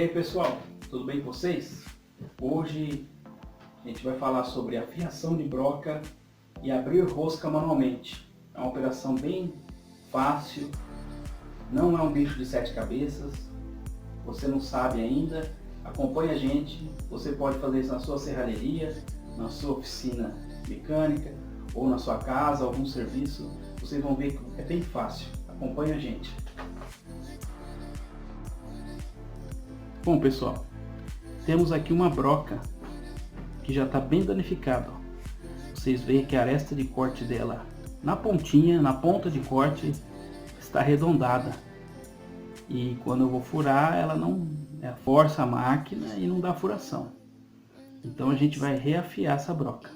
aí pessoal, tudo bem com vocês? Hoje a gente vai falar sobre a fiação de broca e abrir rosca manualmente. É uma operação bem fácil, não é um bicho de 7 cabeças. Você não sabe ainda, acompanhe a gente. Você pode fazer isso na sua serralheria, na sua oficina mecânica ou na sua casa, algum serviço. Vocês vão ver que é bem fácil, acompanhe a gente. Bom pessoal, temos aqui uma broca que já está bem danificada. Vocês veem que a aresta de corte dela na pontinha, na ponta de corte, está arredondada. E quando eu vou furar, ela não força a máquina e não dá furação. Então a gente vai reafiar essa broca.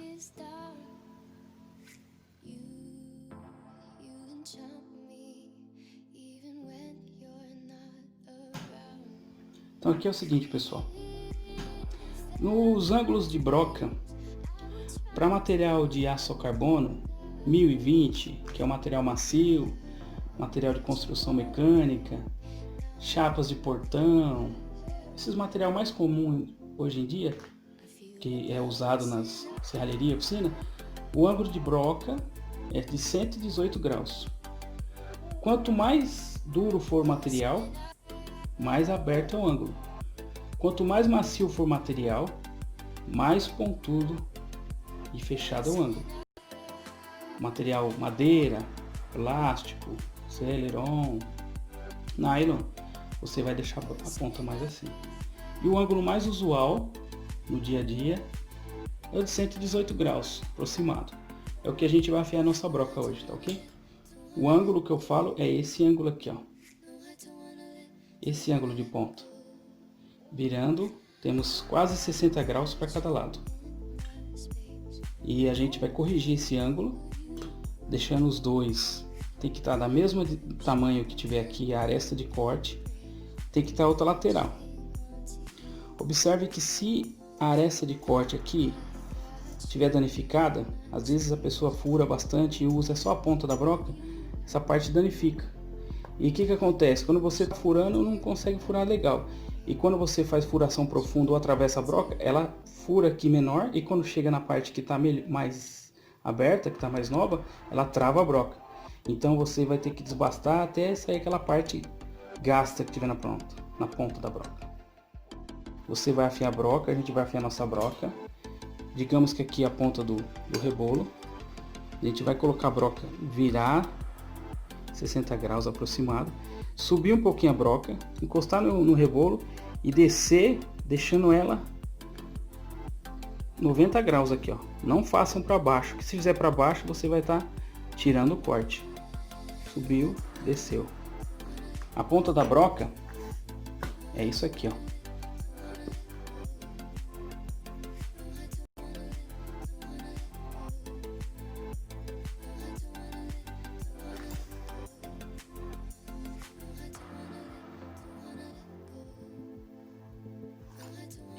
Então aqui é o seguinte pessoal, nos ângulos de broca, para material de aço carbono 1020, que é um material macio, material de construção mecânica, chapas de portão, esses material mais comum hoje em dia, que é usado nas serralheria e oficina, o ângulo de broca é de 118 graus. Quanto mais duro for o material, mais aberto é o ângulo. Quanto mais macio for o material, mais pontudo e fechado é o ângulo. Material madeira, plástico, celeron, nylon, você vai deixar a ponta mais assim. E o ângulo mais usual no dia a dia é o de 118 graus aproximado. É o que a gente vai afiar a nossa broca hoje, tá ok? O ângulo que eu falo é esse ângulo aqui, ó. Esse ângulo de ponta. Virando, temos quase 60 graus para cada lado. E a gente vai corrigir esse ângulo, deixando os dois. Tem que estar da mesma tamanho que tiver aqui a aresta de corte. Tem que estar a outra lateral. Observe que se a aresta de corte aqui estiver danificada, às vezes a pessoa fura bastante e usa só a ponta da broca, essa parte danifica. E o que acontece? Quando você está furando, não consegue furar legal. E quando você faz furação profunda ou atravessa a broca, ela fura aqui menor, e quando chega na parte que está mais aberta, que está mais nova, ela trava a broca. Então você vai ter que desbastar até sair aquela parte gasta que tiver na ponta da broca. Você vai afiar a broca, a gente vai afiar a nossa broca. Digamos que aqui é a ponta do rebolo. A gente vai colocar a broca, virar 60 graus aproximado, subir um pouquinho a broca, encostar no rebolo e descer, deixando ela 90 graus aqui, ó. Não façam para baixo, que se fizer para baixo você vai estar tirando o corte. Subiu, desceu. A ponta da broca é isso aqui, ó.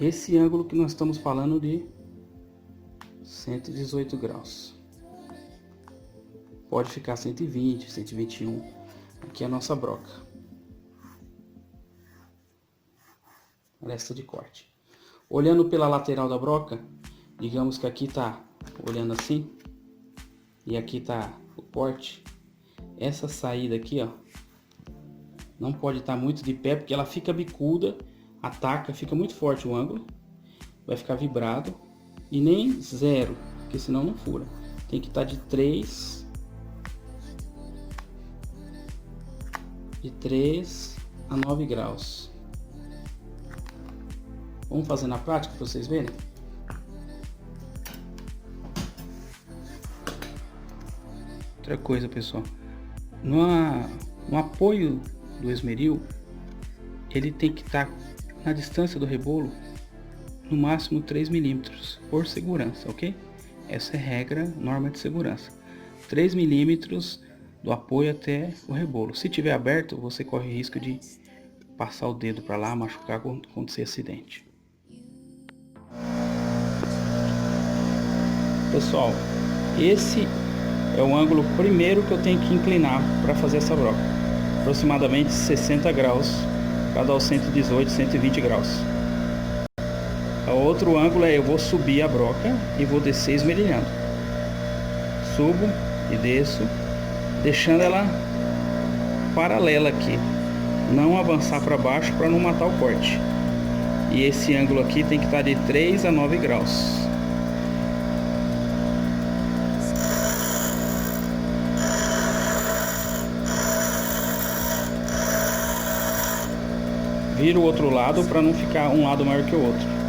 Esse ângulo que nós estamos falando de 118 graus. Pode ficar 120, 121. Aqui é a nossa broca. Aresta de corte. Olhando pela lateral da broca, digamos que aqui tá olhando assim, e aqui tá o corte. Essa saída aqui, ó, não pode estar muito de pé, porque ela fica bicuda. Ataca, fica muito forte o ângulo, vai ficar vibrado, e nem 0, porque senão não fura. Tem que estar de 3 a 9 graus. Vamos fazer na prática para vocês verem. Outra coisa pessoal, no apoio do esmeril, ele tem que estar na distância do rebolo no máximo 3 milímetros por segurança, ok? Essa é regra, norma de segurança. 3 milímetros do apoio até o rebolo. Se tiver aberto, você corre risco de passar o dedo para lá, machucar quando acontecer acidente. Pessoal, esse é o ângulo primeiro que eu tenho que inclinar para fazer essa broca. Aproximadamente 60 graus cada aos 118, 120 graus. O outro ângulo é eu vou subir a broca e vou descer esmerilhando. Subo e desço, deixando ela paralela aqui, não avançar para baixo para não matar o corte. E esse ângulo aqui tem que estar de 3 a 9 graus. Vira o outro lado para não ficar um lado maior que o outro.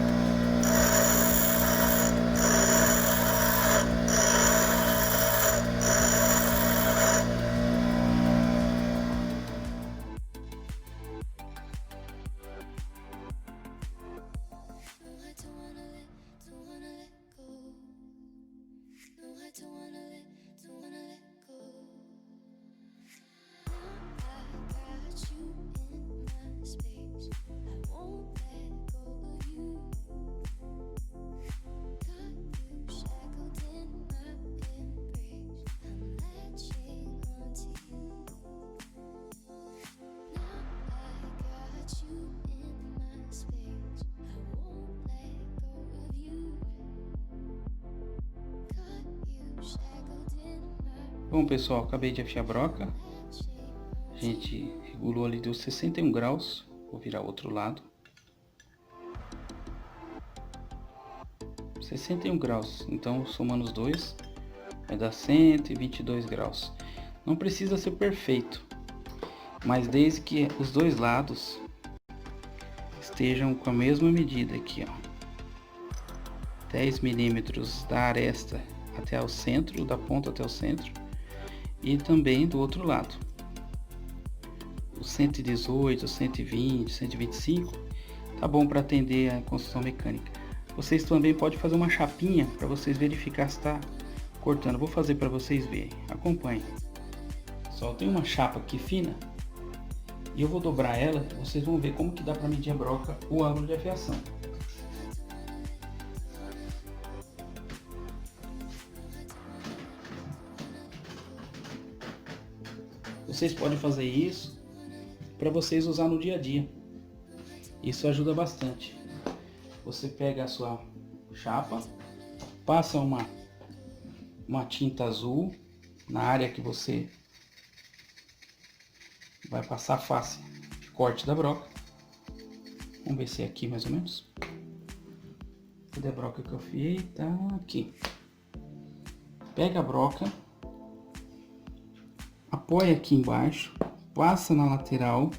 Bom pessoal, acabei de afiar a broca. A gente regulou ali, deu 61 graus. Vou virar o outro lado. 61 graus, então somando os dois vai dar 122 graus. Não precisa ser perfeito, mas desde que os dois lados estejam com a mesma medida aqui, ó, 10 milímetros da aresta até o centro, da ponta até o centro, e também do outro lado. O 118, 120, 125 tá bom para atender a construção mecânica. Vocês também podem fazer uma chapinha para vocês verificar se está cortando. Vou fazer para vocês verem. Acompanhe. Só tem uma chapa aqui fina e eu vou dobrar ela. Vocês vão ver como que dá para medir a broca, o ângulo de afiação. Vocês podem fazer isso para vocês usar no dia a dia. Isso ajuda bastante. Você pega a sua chapa, passa uma tinta azul na área que você vai passar a face de corte da broca. Vamos ver se é aqui mais ou menos. Cadê a broca que eu afiei? Tá aqui. Pega a broca, apoia aqui embaixo, passa na lateral.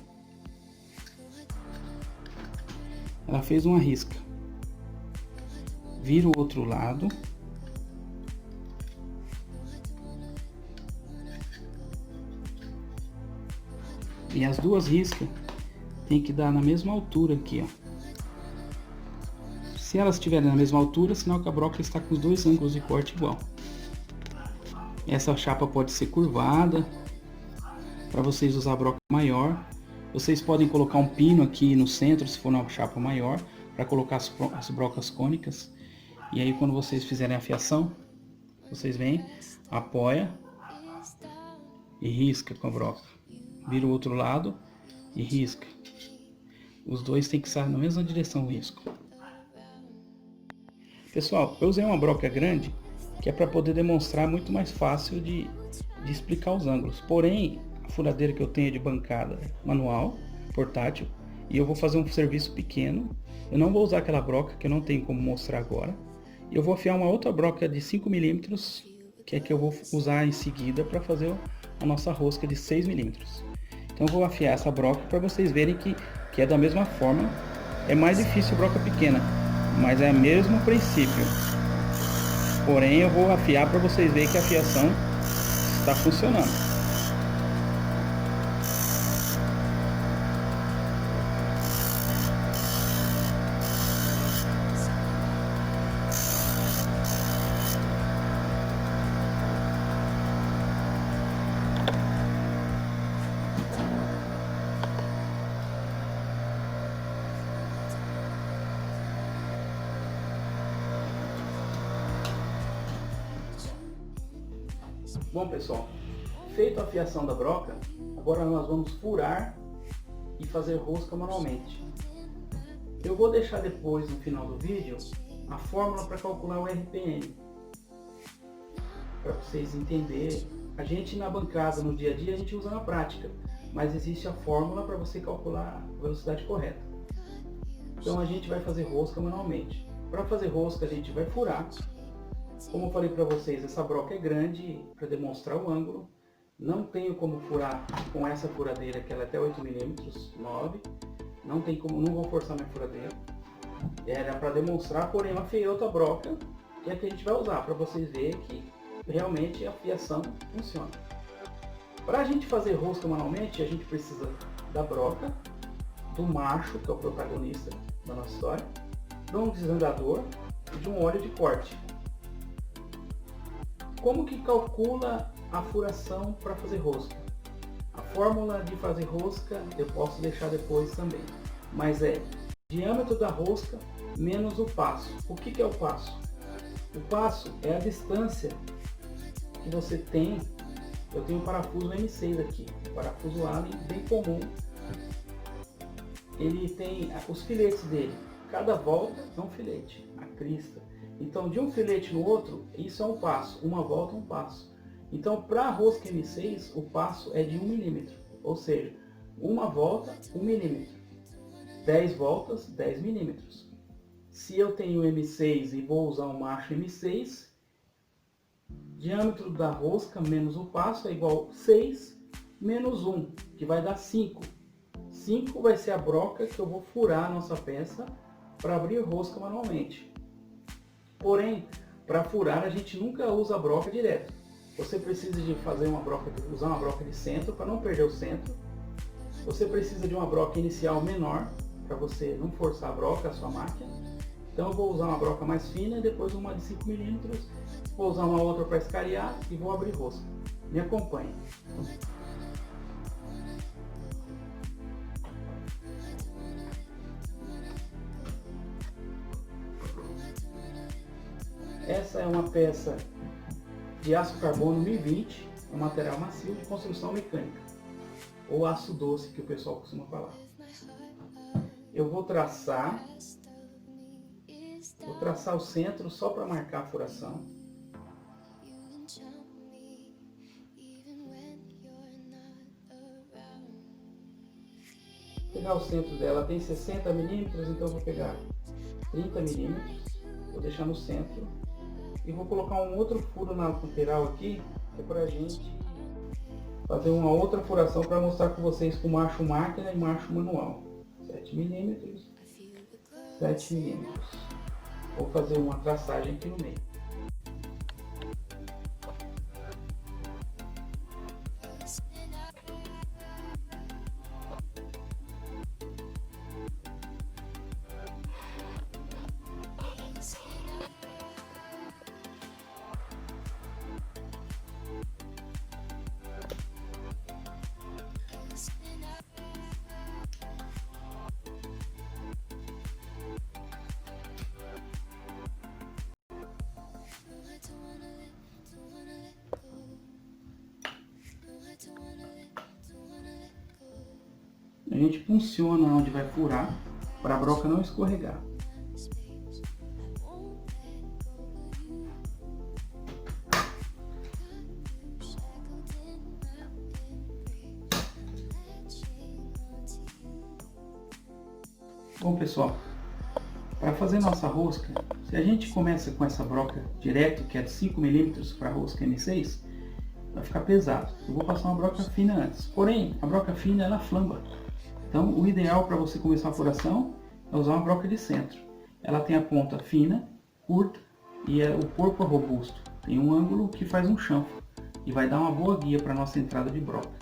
Ela fez uma risca. Vira o outro lado. E as duas riscas tem que dar na mesma altura aqui, ó. Se elas estiverem na mesma altura, sinal que a broca está com os dois ângulos de corte igual. Essa chapa pode ser curvada para vocês usar a broca maior. Vocês podem colocar um pino aqui no centro, se for uma chapa maior, para colocar as brocas cônicas. E aí quando vocês fizerem a fiação, vocês vêm, apoia e risca com a broca. Vira o outro lado e risca. Os dois tem que estar na mesma direção o risco. Pessoal, eu usei uma broca grande, que é para poder demonstrar muito mais fácil de explicar os ângulos. Porém, a furadeira que eu tenho é de bancada manual, portátil, e eu vou fazer um serviço pequeno. Eu não vou usar aquela broca que eu não tenho como mostrar agora. E eu vou afiar uma outra broca de 5 milímetros, que é que eu vou usar em seguida para fazer a nossa rosca de 6 milímetros. Então eu vou afiar essa broca para vocês verem que é da mesma forma. É mais difícil a broca pequena, mas é o mesmo princípio. Porém eu vou afiar para vocês verem que a afiação está funcionando. Bom pessoal, feita a afiação da broca, agora nós vamos furar e fazer rosca manualmente. Eu vou deixar depois no final do vídeo a fórmula para calcular o RPM, para vocês entenderem. A gente na bancada, no dia a dia, a gente usa na prática, mas existe a fórmula para você calcular a velocidade correta. Então a gente vai fazer rosca manualmente. Para fazer rosca a gente vai furar. Como eu falei para vocês, essa broca é grande para demonstrar o ângulo. Não tenho como furar com essa furadeira, que ela é até 8 mm, 9. Não tem como, não vou forçar minha furadeira. Era para demonstrar, porém eu afiei outra broca, que é a que a gente vai usar, para vocês verem que realmente a fiação funciona. Para a gente fazer rosca manualmente, a gente precisa da broca, do macho, que é o protagonista da nossa história, de um desandador e de um óleo de corte. Como que calcula a furação para fazer rosca? A fórmula de fazer rosca eu posso deixar depois também, mas é diâmetro da rosca menos o passo. O que é o passo? O passo é a distância que você tem. Eu tenho um parafuso M6 aqui, um parafuso Allen bem comum. Ele tem os filetes dele, cada volta é um filete, a crista. Então de um filete no outro, isso é um passo, uma volta um passo. Então para a rosca M6 o passo é de 1 mm, ou seja, uma volta 1 mm, 10 voltas 10 mm. Se eu tenho M6 e vou usar um macho M6, diâmetro da rosca menos o passo é igual a 6 menos 1, que vai dar 5. 5 vai ser a broca que eu vou furar a nossa peça para abrir rosca manualmente. Porém, para furar a gente nunca usa a broca direto. Você precisa de fazer uma broca, usar uma broca de centro para não perder o centro. Você precisa de uma broca inicial menor para você não forçar a broca, a sua máquina. Então eu vou usar uma broca mais fina e depois uma de 5 mm. Vou usar uma outra para escariar e vou abrir rosca. Me acompanhe. Essa é uma peça de aço carbono 1020, um material macio de construção mecânica, ou aço doce que o pessoal costuma falar. Eu vou traçar o centro só para marcar a furação. Vou pegar o centro dela, tem 60 mm, então eu vou pegar 30 mm, vou deixar no centro. E vou colocar um outro furo na lateral aqui, que é para a gente fazer uma outra furação para mostrar com vocês com macho máquina e macho manual. 7 mm, 7 mm. Vou fazer uma traçagem aqui no meio. A gente funciona onde vai furar para a broca não escorregar. Bom pessoal, para fazer nossa rosca, se a gente começa com essa broca direto, que é de 5 mm para a rosca M6, vai ficar pesado. Eu vou passar uma broca fina antes. Porém, a broca fina ela flamba. Então o ideal para você começar a furação é usar uma broca de centro. Ela tem a ponta fina, curta e o corpo é robusto. Tem um ângulo que faz um chanfro e vai dar uma boa guia para a nossa entrada de broca.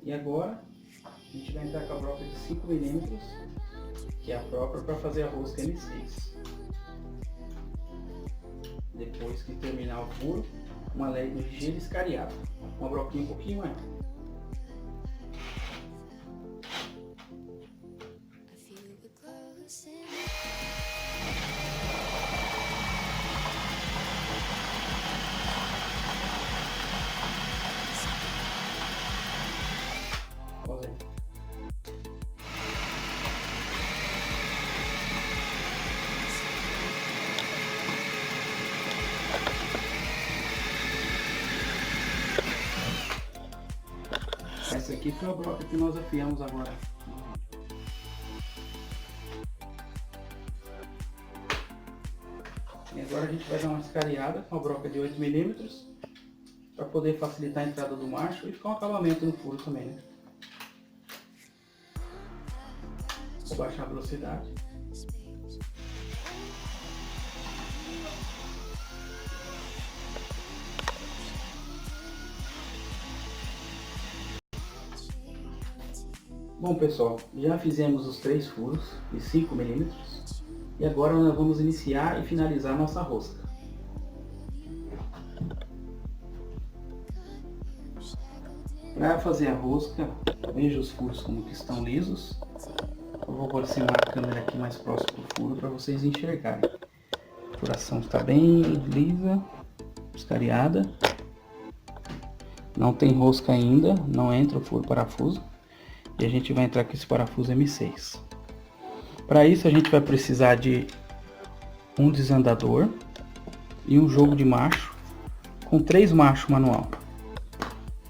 E agora a gente vai entrar com a broca de 5 milímetros, que é a própria para fazer a rosca M6. Depois que terminar o furo, uma ligeira escariada, uma broquinha um pouquinho maior. Essa aqui foi a broca que nós afiamos agora. E agora a gente vai dar uma escariada com a broca de 8 milímetros para poder facilitar a entrada do macho e ficar um acabamento no furo também, né? Vou baixar a velocidade. Bom pessoal, já fizemos os 3 furos de 5 milímetros e agora nós vamos iniciar e finalizar nossa rosca. Para fazer a rosca, veja os furos como que estão lisos. Eu vou aproximar a câmera aqui mais próximo do furo para vocês enxergarem. A furação está bem lisa, escariada. Não tem rosca ainda, não entra o furo parafuso. E a gente vai entrar com esse parafuso M6. Para isso a gente vai precisar de um desandador e um jogo de macho com 3 machos manual.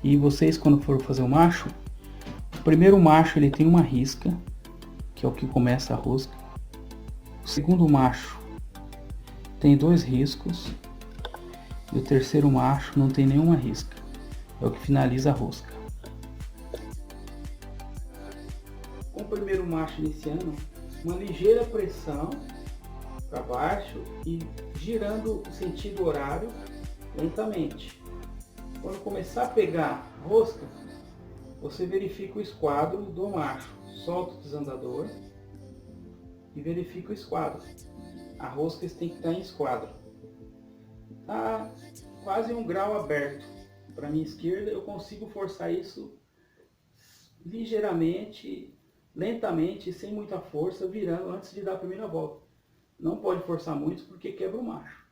E vocês, quando for fazer o macho, o primeiro macho ele tem uma risca, que é o que começa a rosca. O segundo macho tem 2 riscos e o terceiro macho não tem nenhuma risca, é o que finaliza a rosca. Com o primeiro macho iniciando, uma ligeira pressão para baixo e girando o sentido horário lentamente. Quando começar a pegar rosca, você verifica o esquadro do macho, solta o desandador e verifica o esquadro. A rosca tem que estar em esquadro. Está quase 1 grau aberto para a minha esquerda, eu consigo forçar isso ligeiramente, lentamente, sem muita força, virando antes de dar a primeira volta. Não pode forçar muito porque quebra o macho.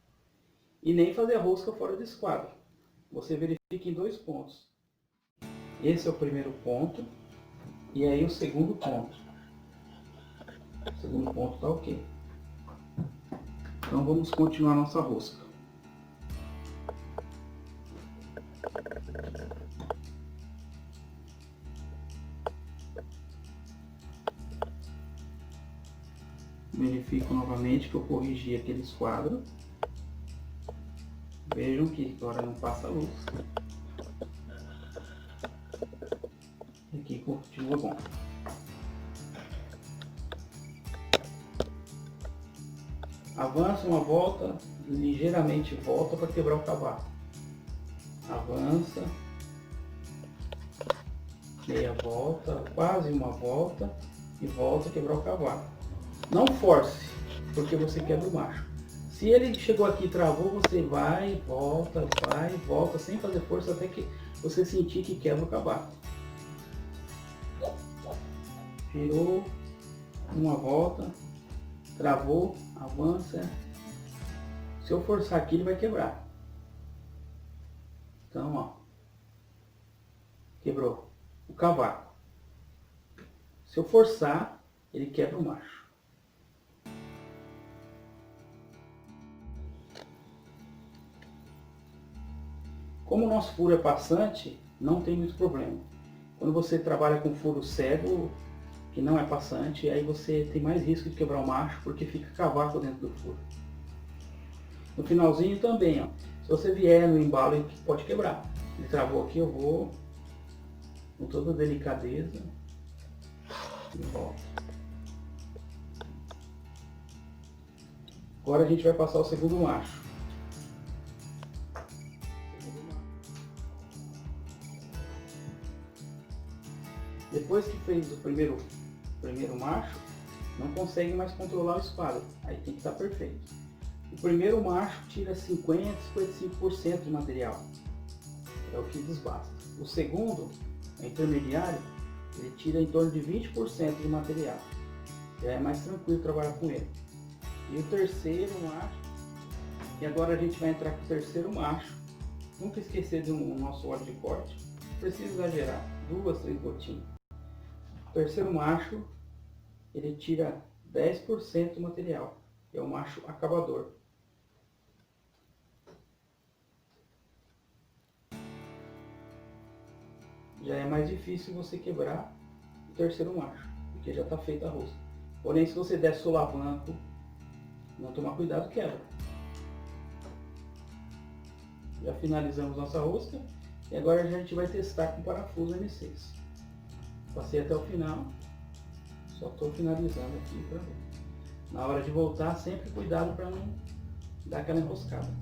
E nem fazer a rosca fora do esquadro. Você verifica em 2 pontos. Esse é o primeiro ponto. E aí o segundo ponto. O segundo ponto está ok. Então vamos continuar nossa rosca. Verifico novamente que eu corrigi aquele esquadro. Vejam que agora não passa luz. Aqui continua bom. Avança uma volta, ligeiramente volta para quebrar o cavaco. Avança, meia volta, quase uma volta e volta a quebrar o cavaco. Não force, porque você quebra o macho. Se ele chegou aqui e travou, você vai, volta, sem fazer força até que você sentir que quebra o cavaco. Girou, uma volta, travou, avança. Se eu forçar aqui, ele vai quebrar. Então, ó, quebrou o cavaco. Se eu forçar, ele quebra o macho. Como o nosso furo é passante, não tem muito problema. Quando você trabalha com furo cego, que não é passante, aí você tem mais risco de quebrar o macho, porque fica cavaco dentro do furo. No finalzinho também, ó, se você vier no embalo, ele pode quebrar. Ele travou aqui, eu vou com toda delicadeza e volto. Agora a gente vai passar o segundo macho. depois que fez o primeiro macho, não consegue mais controlar o esquadro. Aí tem que estar perfeito. O primeiro macho tira 50, 55% de material. É o que desbasta. O segundo, o intermediário, ele tira em torno de 20% de material. Já é mais tranquilo trabalhar com ele. E o terceiro macho, e agora a gente vai entrar com o terceiro macho. Nunca esquecer do nosso óleo de corte. Não precisa exagerar, 2, 3 gotinhas. O terceiro macho, ele tira 10% do material. É o macho acabador. Já é mais difícil você quebrar o terceiro macho, porque já está feita a rosca. Porém, se você der solavanco, não tomar cuidado, quebra. Já finalizamos nossa rosca e agora a gente vai testar com parafuso M6. Passei até o final, só estou finalizando aqui para ver. Na hora de voltar, sempre cuidado para não dar aquela enroscada.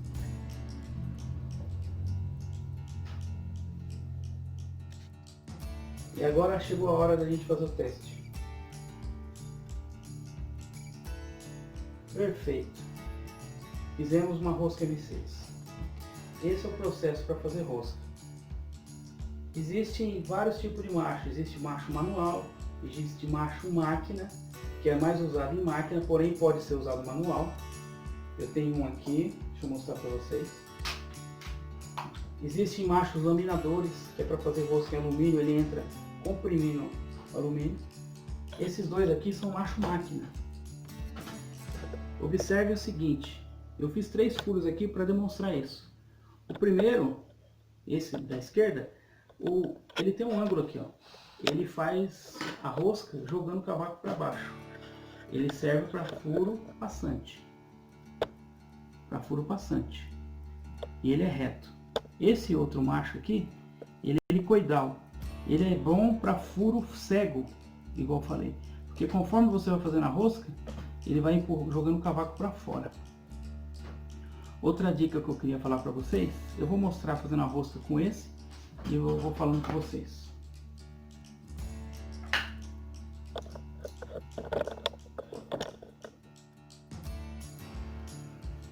E agora chegou a hora da gente fazer o teste. Perfeito. Fizemos uma rosca M6. Esse é o processo para fazer rosca. Existem vários tipos de macho. Existe macho manual, existe macho máquina, que é mais usado em máquina, porém pode ser usado manual. Eu tenho um aqui, deixa eu mostrar para vocês. Existem machos laminadores, que é para fazer rosca em alumínio, ele entra comprimindo o alumínio. Esses dois aqui são macho máquina. Observe o seguinte, eu fiz 3 furos aqui para demonstrar isso. O primeiro, esse da esquerda, ele tem um ângulo aqui, ó. Ele faz a rosca jogando o cavaco para baixo. Ele serve para furo passante. E ele é reto. Esse outro macho aqui, ele é helicoidal. Ele é bom para furo cego, igual eu falei. Porque conforme você vai fazendo a rosca, ele vai jogando o cavaco para fora. Outra dica que eu queria falar para vocês, eu vou mostrar fazendo a rosca com esse e eu vou falando com vocês.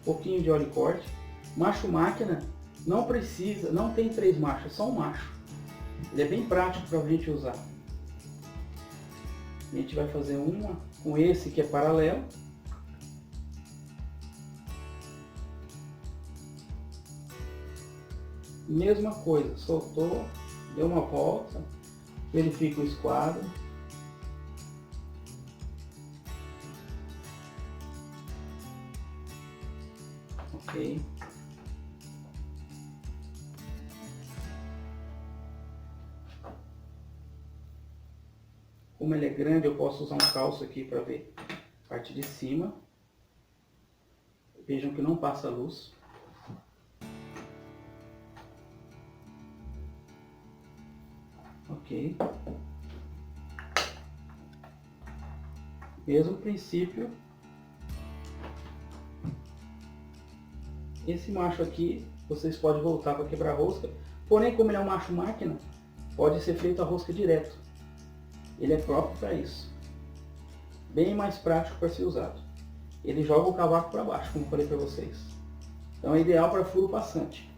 Um pouquinho de óleo de corte. Macho máquina não precisa, não tem 3 machos, é só um macho. Ele é bem prático para a gente usar. A gente vai fazer uma com esse que é paralelo. Mesma coisa, soltou, deu uma volta, verifica o esquadro. Ok. Como ele é grande, eu posso usar um calço aqui para ver a parte de cima. Vejam que não passa luz. Ok. Mesmo princípio. Esse macho aqui, vocês podem voltar para quebrar a rosca. Porém, como ele é um macho máquina, pode ser feito a rosca direto. Ele é próprio para isso. Bem mais prático para ser usado. Ele joga o cavaco para baixo, como eu falei para vocês. Então é ideal para furo passante.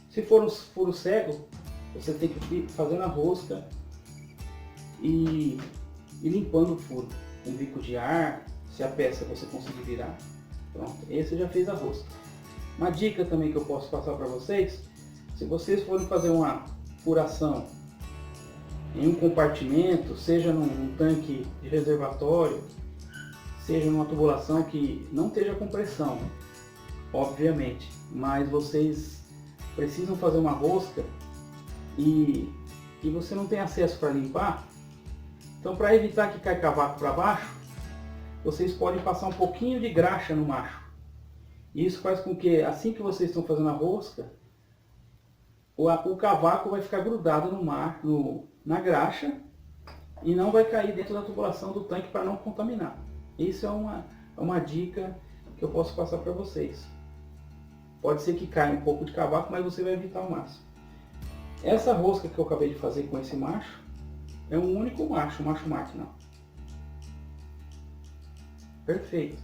Se for um furo cego, você tem que ir fazendo a rosca e limpando o furo. Com bico de ar, se a peça você conseguir virar. Pronto, esse já fez a rosca. Uma dica também que eu posso passar para vocês, se vocês forem fazer uma furação em um compartimento, seja num tanque de reservatório, seja numa tubulação que não esteja com pressão, obviamente, mas vocês precisam fazer uma rosca e você não tem acesso para limpar, então para evitar que caia cavaco para baixo, vocês podem passar um pouquinho de graxa no macho. Isso faz com que assim que vocês estão fazendo a rosca, o cavaco vai ficar grudado na graxa e não vai cair dentro da tubulação do tanque para não contaminar. Isso é uma dica que eu posso passar para vocês. Pode ser que caia um pouco de cavaco, mas você vai evitar ao máximo. Essa rosca que eu acabei de fazer com esse macho, É um único macho máquina. Perfeito.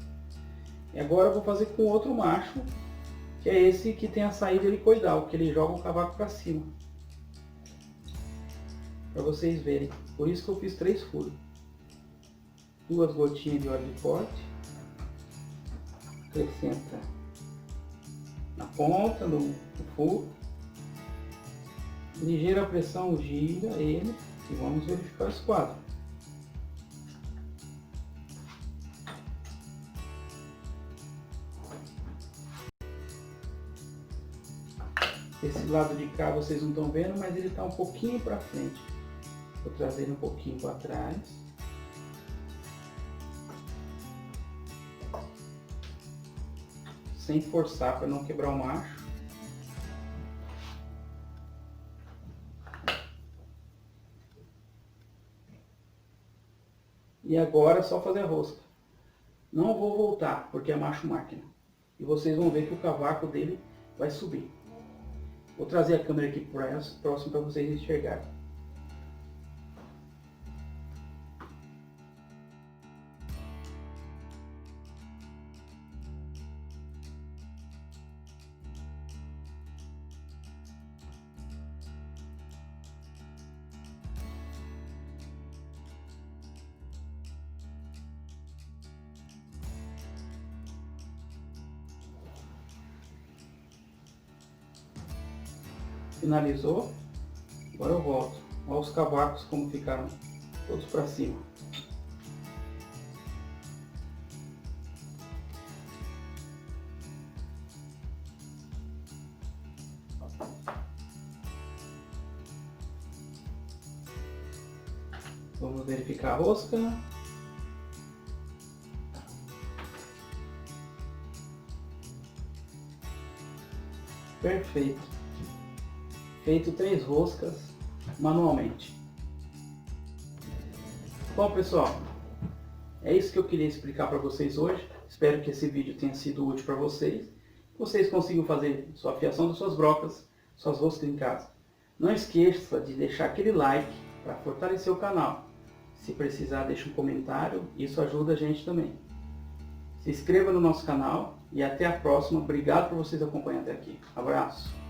E agora eu vou fazer com outro macho, que é esse que tem a saída helicoidal, que ele joga o cavaco para cima. Para vocês verem. Por isso que eu fiz 3 furos. 2 gotinhas de óleo de corte. Acrescenta na ponta do furo. Ligeira pressão, gira ele e vamos verificar o esquadro. Esse lado de cá vocês não estão vendo, mas ele está um pouquinho para frente. Vou trazer ele um pouquinho para trás. Sem forçar para não quebrar o macho. E agora é só fazer a rosca. Não vou voltar, porque é macho máquina. E vocês vão ver que o cavaco dele vai subir. Vou trazer a câmera aqui próximo para vocês enxergarem. Finalizou, agora eu volto. Olha os cavacos como ficaram todos para cima. Vamos verificar a rosca. Perfeito. Feito 3 roscas manualmente. Bom, pessoal, é isso que eu queria explicar para vocês hoje. Espero que esse vídeo tenha sido útil para vocês. Que vocês consigam fazer sua afiação das suas brocas, suas roscas em casa. Não esqueça de deixar aquele like para fortalecer o canal. Se precisar, deixe um comentário, isso ajuda a gente também. Se inscreva no nosso canal e até a próxima. Obrigado por vocês acompanharem até aqui. Abraço!